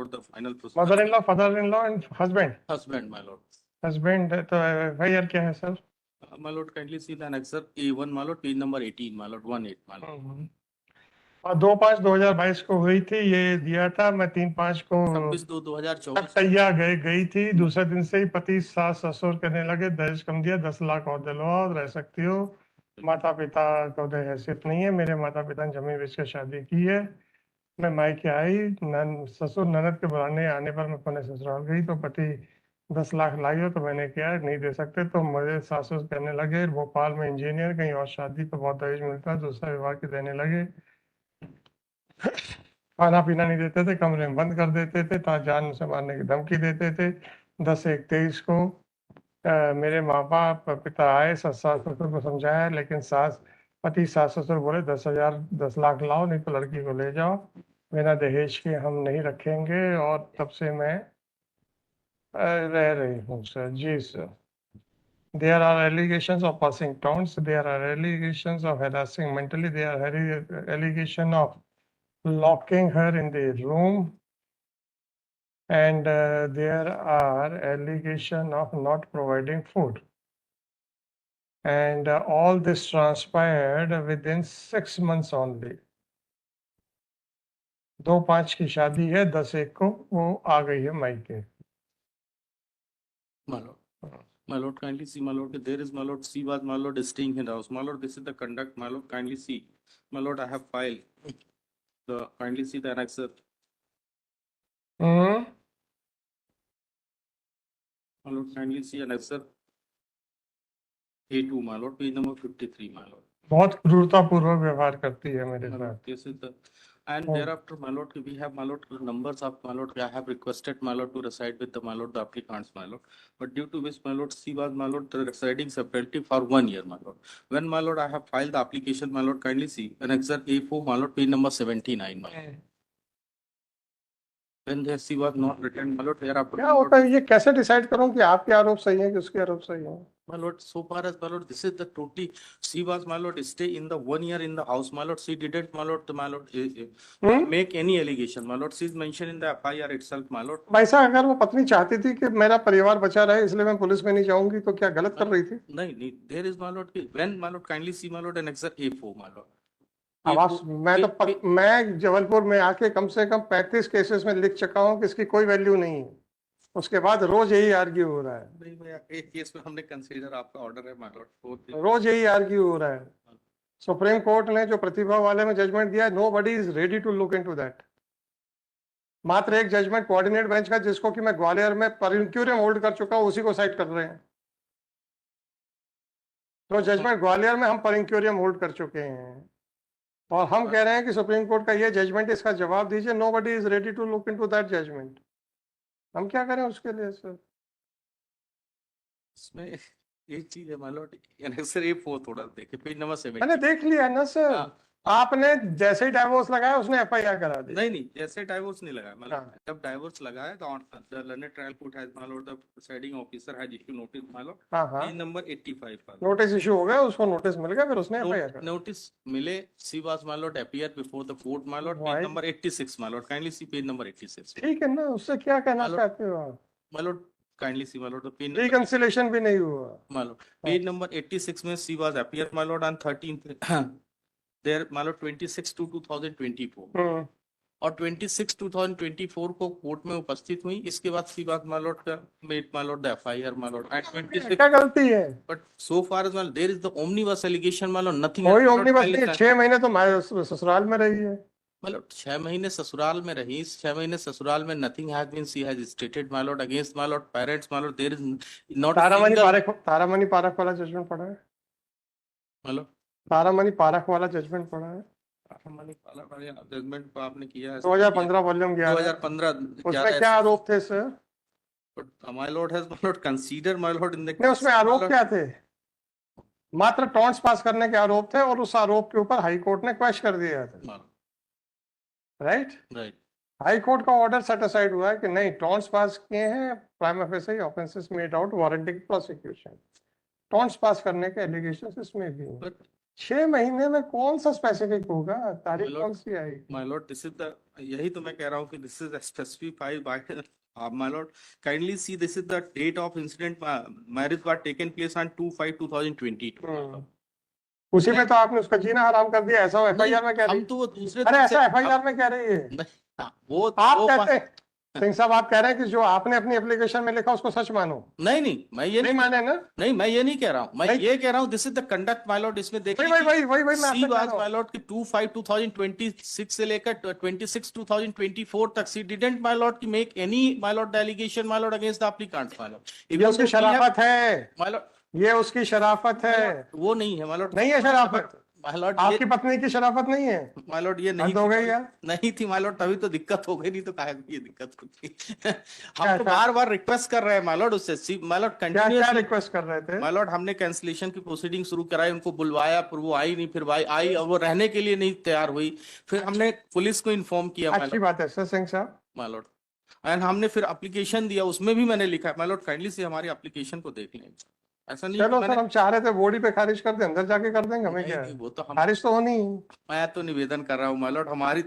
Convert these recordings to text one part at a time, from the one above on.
lord, the final procedure. Mother-in-law, father-in-law and husband. Husband, my lord. Husband तो FIR क्या है sir? My lord, kindly see the annexure A1, my lord, page number 18, my lord, 18, my lord. और 2/5/2022 को हुई थी, ये दिया था। मैं 3/5 को 26/2/2024 तैयार गई थी। दूसरे दिन से ही पति सास ससुर कहने लगे दहेज कम दिया, 10 लाख और दिलवाओ, रह सकती हो। माता पिता को तो हैसियत नहीं है। मेरे माता पिता ने जमीन बेच कर शादी की है। मैं मायके आई, ससुर ननद के बुलाने आने पर मैं अपने ससुराल गई तो पति 10 लाख लाई हो, तो मैंने क्या नहीं दे सकते। तो मुझे सासुर कहने लगे भोपाल में इंजीनियर, कहीं और शादी तो बहुत दहेज मिलता है, दूसरा विवाह के देने लगे। खाना पीना नहीं देते थे, कमरे में बंद कर देते थे, जान से मारने की धमकी देते थे। 10/1/23 को मेरे माँ बाप पिता आए, सास ससुर को समझाया, लेकिन पति सास ससुर बोले 10 लाख लाओ, नहीं तो लड़की को ले जाओ, बिना दहेज के हम नहीं रखेंगे। और तब से मैं रह रही हूँ सर। जी sir. There are allegations of passing taunts. There are allegations of harassing mentally. There are allegation of locking her in the room, and there are allegation of not providing food, and all this transpired within 6 months only. 2/5 की शादी है, 10/1 को वो आ गई है मायके। My lord, kindly see, my lord, there is, my lord, she was, my lord, staying in the house. My lord, this is the conduct, my lord, kindly see. My lord, I have filed kindly see the annexure. My lord, kindly see annexure A2, my lord, page number 53, my lord. बहुत क्रूरतापूर्वक व्यवहार करती है मेरे साथ। This is the, and thereafter, my lord, we have, my lord, numbers of, my lord, I have requested, my lord, to reside with the, my lord, the applicants, my lord. But due to which, my lord, she was, my lord, residing separately for 1 year, my lord. When, my lord, I have filed the application, my lord, kindly see annexure A4, my lord, page number 79, my lord. When she was not returned, my lord, thereafter, क्या होता है, ये कैसे decide करूं कि आपके आरोप सही है कि उसके आरोप सही है? my lord, so far as, my lord, this is the totally, she was, my lord, stay in the 1 year in the house, my lord. She didn't, my lord, make any allegation, my lord. She is mentioned in the FIR itself, my lord. वैसा अगर वो पत्नी चाहती थी कि मेरा परिवार बचा रहे, इसलिए मैं पुलिस में नहीं जाऊंगी, तो क्या गलत कर रही थी? नहीं, there is, my lord, when, my lord, kindly see, my lord, annexure A4, my lord. मैं जबलपुर में आके कम से कम 35 केसेस में लिख चुका हूँ कि इसकी कोई वैल्यू नहीं है। उसके बाद रोज यही आर्ग्यू हो रहा है। नहीं भैया, एक केस में हमने कंसीडर, आपका ऑर्डर है, माय लॉर्ड, रोज यही आर्ग्यू हो रहा है। सुप्रीम कोर्ट ने जो प्रतिभा वाले में जजमेंट दिया है, nobody is ready to look into that. मात्र एक जजमेंट कोऑर्डिनेट बेंच का, जिसको कि मैं ग्वालियर में पर इंक्यूरियम होल्ड कर चुका हूं, उसी को साइट कर रहे हैं। तो जजमेंट ग्वालियर में हम पर इंक्यूरियम होल्ड कर चुके हैं, और हम कह रहे हैं कि सुप्रीम कोर्ट का ये जजमेंट, इसका जवाब दीजिए। Nobody is ready to look into that judgment. हम क्या करें उसके लिए सर? इसमें एक चीज है, मान लो एनेक्सर A4 थोड़ा देखे, पेज नंबर 7। मैंने देख लिया ना सर। आपने जैसे ही डाइवोर्स लगाया उसने FIR करा दी। नहीं, जैसे डाइवोर्स नहीं लगाया, मतलब जब डाइवोर्स लगाया तो the learned trial court has, मान लो, the presiding officer has issue notice, मान लो, पेज नंबर 85 पर नोटिस इशू हो गया, उसको नोटिस मिल गया, फिर उसने FIR करा। नोटिस मिले, सी वाज, मान लो, अपीयर बिफोर द कोर्ट, मान लो, पेज नंबर 86, मान लो, काइंडली सी पेज नंबर 86। ठीक है ना, उससे क्या कहना चाहते हो आप? मान लो, काइंडली सी, मान लो, द पेज रिकंसिलिएशन भी नहीं हुआ, मान लो, पेज नंबर 86 में सी वाज अपीयर, मान लो, ऑन 13th देयर, मान लो, 26/2/2024 और 26/2024 को कोर्ट में उपस्थित हुई। इसके बाद सी बात, मान लो, मेड, मान लो, द FIR, मान लो, 26 क्या गलती है? बट सो फार एज, मान लो, there is the omnibus allegation, मान लो, नथिंग, कोई ओमनिबस नहीं। 6 महीने तो मैं ससुराल में रही है। मतलब 6 महीने ससुराल में रही, 6 महीने ससुराल में nothing has been, she has stated, my lord, against, my lord, parents, my lord, there is not Taramani Parakh वाला जजमेंट पड़ा है। मतलब तारामणि पारख वाला जजमेंट पड़ा है। तारामणि पारख वाला जजमेंट आपने किया है 2015 वॉल्यूम 2015। उसमें क्या आरोप थे sir? My Lord has, my Lord, consider, my Lord, in the नहीं, उसमें आरोप क्या थे? मात्र टॉन्ट्स पास करने के आरोप थे, और उस आरोप के ऊपर हाई कोर्ट ने क्वेश्चन कर दिया था। राइट। हाई कोर्ट का ऑर्डर सेट असाइड हुआ है कि नहीं, टॉन्ट्स पास किए हैं, prima facie offences made out warranting prosecution. Taunts pass करने के एलिगेशंस इसमें भी हैं। 6 महीने में कौन सा स्पेसिफिक होगा, तारीख My lord, कौन सी आएगी? My lord, this is the यही तो मैं कह रहा हूँ कि this is specified by my lord. Kindly see, this is the date of incident. Marriage was taken place on 2/5/2022. उसी में तो आपने उसका जीना हराम कर दिया, ऐसा एफआईआर में कह रही हम तो वो दूसरे अरे दिन ऐसा एफआईआर में कह रही है। नहीं, वो आप वो कहते हैं सिंह साहब, आप कह रहे हैं कि जो आपने अपनी एप्लीकेशन में लिखा उसको सच मानो। नहीं, मैं ये नहीं माने ना? नहीं, मैं ये नहीं कह रहा हूँ, मैं नहीं। ये कह रहा हूँ this is the conduct my Lord. इसमें देखिए वही मैं सी आपसे कह वाज रहा माय हूँ। लॉर्ड की 2/5/2026 से लेकर 26/2024 तक सी डिडंट माय लॉर्ड की make any my Lord delegation my lord against the applicants my Lord. ये उसकी शराफत है, माय लॉर्ड, ये उसकी शराफत है। वो नहीं है माय लॉर्ड, नहीं है शराफत, माय लॉर्ड। आपकी पत्नी की शराफत नहीं है। माय लॉर्ड ये नहीं हद हो गई यार। नहीं थी माय लॉर्ड, तभी तो दिक्कत हो गई, नहीं तो काहे को ये दिक्कत होती। हम क्या तो बार रिक्वेस्ट कर रहे हैं माय लॉर्ड उससे, माय लॉर्ड क्या कंटिन्यूअसली रिक्वेस्ट कर रहे थे? माय लॉर्ड हमने कैंसिलेशन की प्रोसीडिंग शुरू कराई, उनको बुलवाया, पर वो आई नहीं, फिर भाई आई और वो रहने के लिए नहीं तैयार हुई, फिर हमने पुलिस को इन्फॉर्म किया अच्छी बात है सर सिंह साहब। माय लॉर्ड, एंड हमने फिर एप्लीकेशन दिया, उसमें भी मैंने लिखा है माय लॉर्ड, काइंडली से हमारी एप्लीकेशन को देख लें। ऐसा नहीं चलो कि सर, हम चाह रहे थे बॉडी पे खारिज कर दे, अंदर जाके कर देंगे, हमें क्या है? वो तो हम, खारिज तो होनी ही। मैं तो निवेदन कर रहा हूँ माय लॉर्ड, हमारी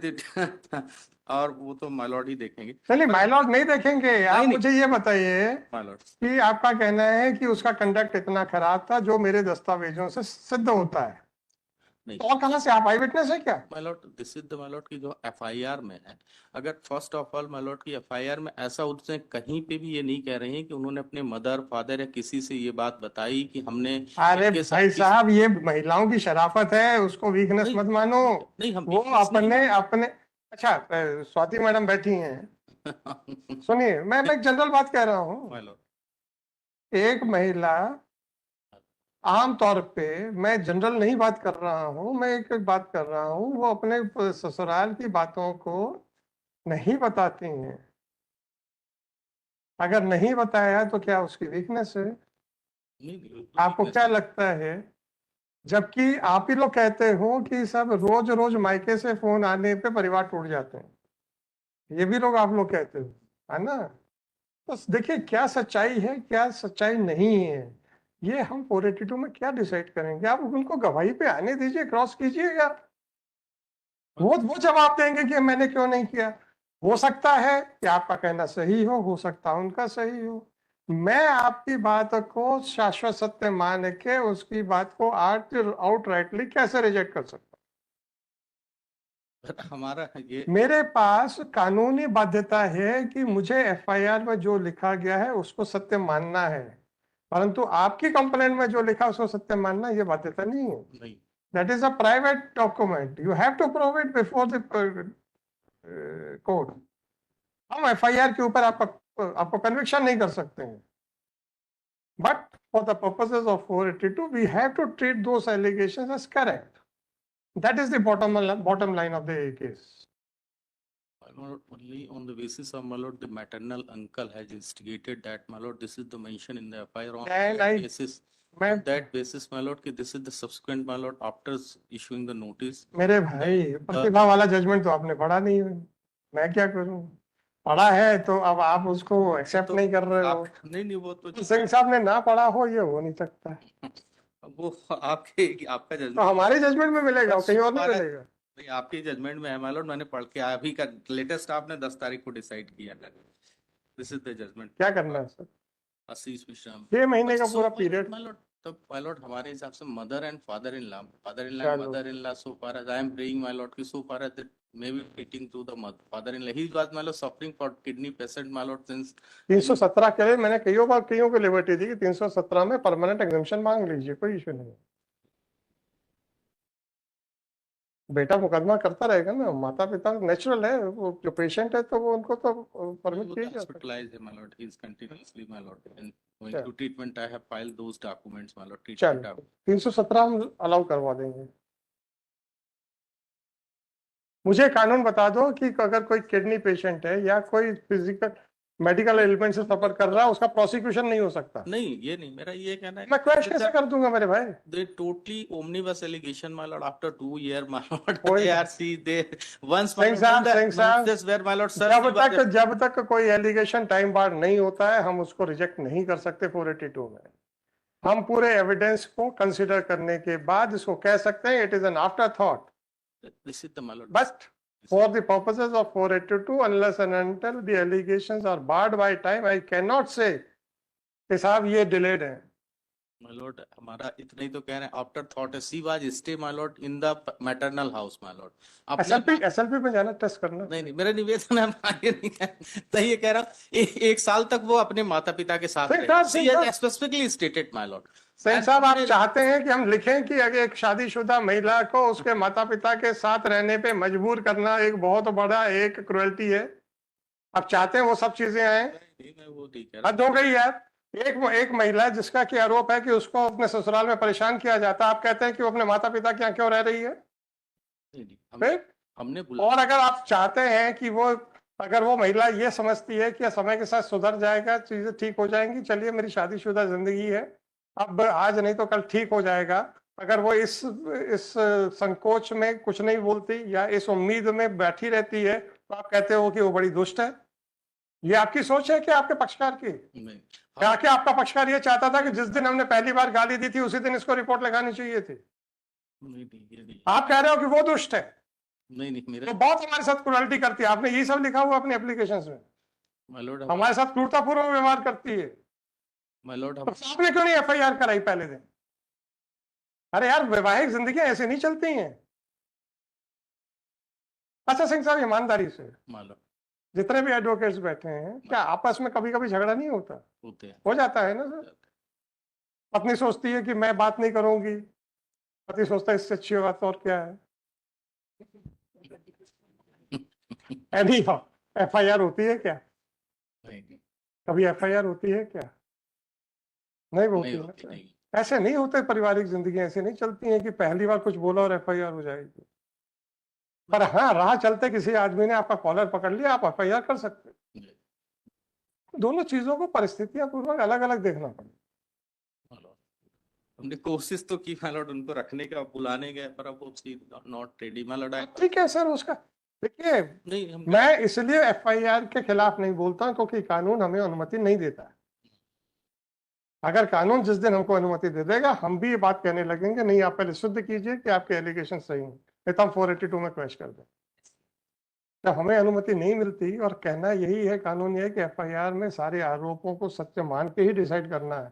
और वो तो माय लॉर्ड ही देखेंगे। चलिए माय लॉर्ड नहीं देखेंगे, आप नहीं। मुझे ये बताइए माय लॉर्ड, कि आपका कहना है कि उसका कंडक्ट इतना खराब था जो मेरे दस्तावेजों से सिद्ध होता है, नहीं तो और कहां से, आप आई विटनेस है क्या? My Lord, this is the my lord की जो एफआईआर में है, अगर first of all my lord की एफआईआर में ऐसा उसने कहीं पे भी ये नहीं कह रहे हैं कि उन्होंने अपने मदर फादर या किसी से ये बात बताई कि हमने अरे इनके साथ भाई साहब, ये महिलाओं की शराफत है, उसको वीकनेस नहीं, मत मानो। नहीं हम वो अपने अपने अच्छा, स्वाति मैडम बैठी हैं, सुनिए, मैं एक जनरल बात कह रहा हूँ। माय लॉर्ड, एक महिला, आम तौर पे, मैं जनरल नहीं बात कर रहा हूँ, मैं एक बात कर रहा हूँ, वो अपने ससुराल की बातों को नहीं बताती हैं। अगर नहीं बताया तो क्या उसकी वीकनेस है? नहीं, आपको क्या लगता है? जबकि आप ही लोग कहते हो कि सब रोज रोज मायके से फोन आने पे परिवार टूट जाते हैं, ये भी लोग आप लोग कहते हो, है ना? तो देखिए क्या सच्चाई है, क्या सच्चाई नहीं है, ये हम 482 में क्या डिसाइड करेंगे? आप उनको गवाही पे आने दीजिए, क्रॉस कीजिएगा, वो जवाब देंगे कि मैंने क्यों नहीं किया। हो सकता है कि आपका कहना सही हो सकता है उनका सही हो। मैं आपकी बात को शाश्वत सत्य मान के उसकी बात को आउटराइटली कैसे रिजेक्ट कर सकता? हमारा ये मेरे पास कानूनी बाध्यता है कि मुझे एफआईआर में जो लिखा गया है उसको सत्य मानना है, परंतु आपकी कंप्लेंट में जो लिखा उसको सत्य मानना ये बाध्यता नहीं है। नहीं, that is a private document, you have to prove it before the court. हम एफआईआर के ऊपर आपको कन्विक्शन नहीं कर सकते हैं, but for the purposes of 482 we have to treat those allegations as correct. That is the bottom line of the case. my lord, only on the basis of my lord the maternal uncle has instigated that my lord, this is the mention in the FIR on And that I- basis. मैं On that basis my lord कि this is the subsequent my lord after issuing the notice. मेरे भाई, प्रतिभा वाला judgement तो आपने पढ़ा नहीं है, मैं क्या करूं? पढ़ा है तो अब आप उसको एक्सेप्ट नहीं कर रहे हो। नहीं वो तो सिंह साहब ने ना पढ़ा हो ये हो नहीं सकता, वो आपका तो जजमेंट हमारे जजमेंट में मिलेगा, कहीं और नहीं मिलेगा। भाई, आपके जजमेंट में है माय लॉर्ड, मैंने पढ़ के अभी का लेटेस्ट आपने 10 तारीख को डिसाइड किया था, दिस इज द जजमेंट। क्या करना है सर? आशीष मिश्रा 6 महीने का पूरा पीरियड। माय लॉर्ड, तब माय लॉर्ड हमारे हिसाब से mother and father in law चलो। Mother in law so far as I am praying my lord की so far as may be meeting to the father in law, he was my lord suffering for kidney patient my lord since 317 के लिए मैंने कईयों को liberty दी कि 317 में permanent exemption मांग लीजिए, कोई इशू नहीं। बेटा मुकदमा करता रहेगा ना, माता पिता नेचुरल है, वो जो पेशेंट है तो वो उनको तो परमिट किया जाता है। hospitalized my lord, he is continuously my lord, and going Yeah. to treatment I have filed those documents my lord, treatment चलो 317 हम अलाउ करवा देंगे। मुझे कानून बता दो कि अगर कोई किडनी पेशेंट है या कोई फिजिकल मेडिकल एलिमेंट से सफर कर रहा है, उसका प्रोसिक्यूशन नहीं हो सकता। नहीं ये नहीं, मेरा ये कहना है मैं क्वेश्चन कैसे कर दूंगा मेरे भाई? they totally omnibus allegation my lord, after 2 year my lord कोई- they are see they once my Singh lord साहब, the सिंह साहब, notice where my lord sir जब तक कोई एलिगेशन टाइम बार नहीं होता है हम उसको रिजेक्ट नहीं कर सकते 482 में। हम पूरे एविडेंस को कंसिडर करने के बाद इसको कह सकते हैं it is an after thought, This is the my lord. But for the purposes of 482 unless and until the allegations are barred by time I cannot say कि साहब ये delayed है। My lord, हमारा इतना ही तो कह रहे हैं आफ्टर थॉट है she was stay my lord in the maternal house my lord। SLP में जाना टेस्ट करना। नहीं मेरा निवेदन है आगे नहीं तो ये कह रहा हूँ एक साल तक वो अपने माता पिता के साथ रहे specifically stated my lord। Sen साहब आप चाहते हैं कि हम लिखें कि अगर एक शादीशुदा महिला को उसके माता पिता के साथ रहने पे मजबूर करना एक बहुत बड़ा एक क्रुएल्टी है, आप चाहते हैं वो सब चीजें आए? हद हो गई यार। एक महिला जिसका कि आरोप है कि उसको अपने ससुराल में परेशान किया जाता, आप कहते हैं कि वो अपने माता पिता के यहाँ क्यों रह रही है? हमने और अगर आप चाहते हैं कि वो अगर वो महिला ये समझती है कि समय के साथ सुधर जाएगा, चीजें ठीक हो जाएंगी, चलिए मेरी शादीशुदा जिंदगी है, अब आज नहीं तो कल ठीक हो जाएगा, अगर वो इस संकोच में कुछ नहीं बोलती या इस उम्मीद में बैठी रहती है तो आप कहते हो कि वो बड़ी दुष्ट है। ये आपकी सोच है कि आपके पक्षकार की? क्या कि आपका पक्षकार ये चाहता था कि जिस दिन हमने पहली बार गाली दी थी उसी दिन इसको रिपोर्ट लगानी चाहिए थी? आप कह रहे हो कि वो दुष्ट है? नहीं मेरा तो बहुत हमारे साथ क्रूरल्टी करती है, आपने यही सब लिखा हुआ अपने एप्लीकेशंस में, my lord, हमारे साथ क्रूरतापूर्वक व्यवहार करती है। my lord, तो आपने क्यों नहीं FIR कराई पहले दिन? अरे यार वैवाहिक जिंदगी ऐसे नहीं चलती हैं। अच्छा सिंह साहब ईमानदारी से my lord, जितने भी एडवोकेट्स बैठे हैं क्या आपस में कभी कभी झगड़ा नहीं होता? होते हैं, हो जाता है ना सर। पत्नी सोचती है कि मैं बात नहीं करूंगी, पति सोचता है इससे अच्छी बात और क्या है। FIR होती है क्या? कभी FIR होती है क्या? नहीं होती है। ऐसे नहीं होते, पारिवारिक जिंदगी ऐसे नहीं चलती है कि पहली बार कुछ बोला और FIR हो जाएगी। पर हाँ, राह चलते किसी आदमी ने आपका कॉलर पकड़ लिया, आप FIR कर सकते हैं। दोनों चीजों को परिस्थितियां पूर्वक अलग अलग देखना पड़ेगा। हमने कोशिश तो की my lord उनको रखने का, बुलाने गए पर अब वो नॉट रेडी my lord। ठीक है सर, उसका देखिए नहीं मैं इसलिए FIR के खिलाफ नहीं बोलता क्योंकि कानून हमें अनुमति नहीं देता है। अगर कानून जिस दिन हमको अनुमति दे देगा हम भी ये बात कहने लगेंगे नहीं आप पहले शुद्ध कीजिए कि आपके एलिगेशन सही हैं, नहीं तो हम 482 में क्वेश्चन कर दें। जब हमें अनुमति नहीं मिलती और कहना यही है, कानून ये है कि FIR में सारे आरोपों को सत्य मान के ही डिसाइड करना है,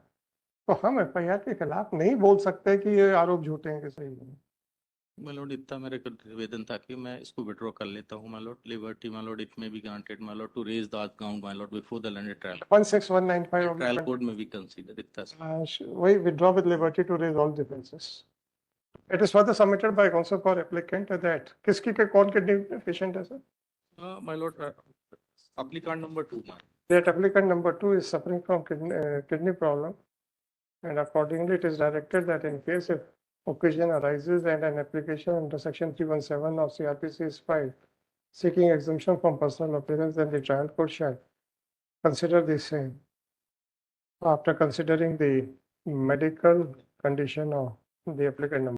तो हम FIR के खिलाफ नहीं बोल सकते कि ये आरोप झूठे हैं कि सही है। my lord इतना मेरे को निवेदन था कि मैं इसको विड्रॉ कर लेता हूँ my lord। Liberty my lord it may be granted my lord to raise the ground my lord before the landed trial 16195 trial court में भी consider इतना we withdraw with liberty to raise all defenses. It is further submitted by counsel for applicant that किसकी के कौन के patient है sir? my lord applicant number 2 That applicant number 2 is suffering from kidney problem, and accordingly it is directed that in case if occasion arises and an application under section 317 of CRPC is filed seeking exemption from personal appearance, then the trial court shall consider the same after considering the medical condition of the applicant number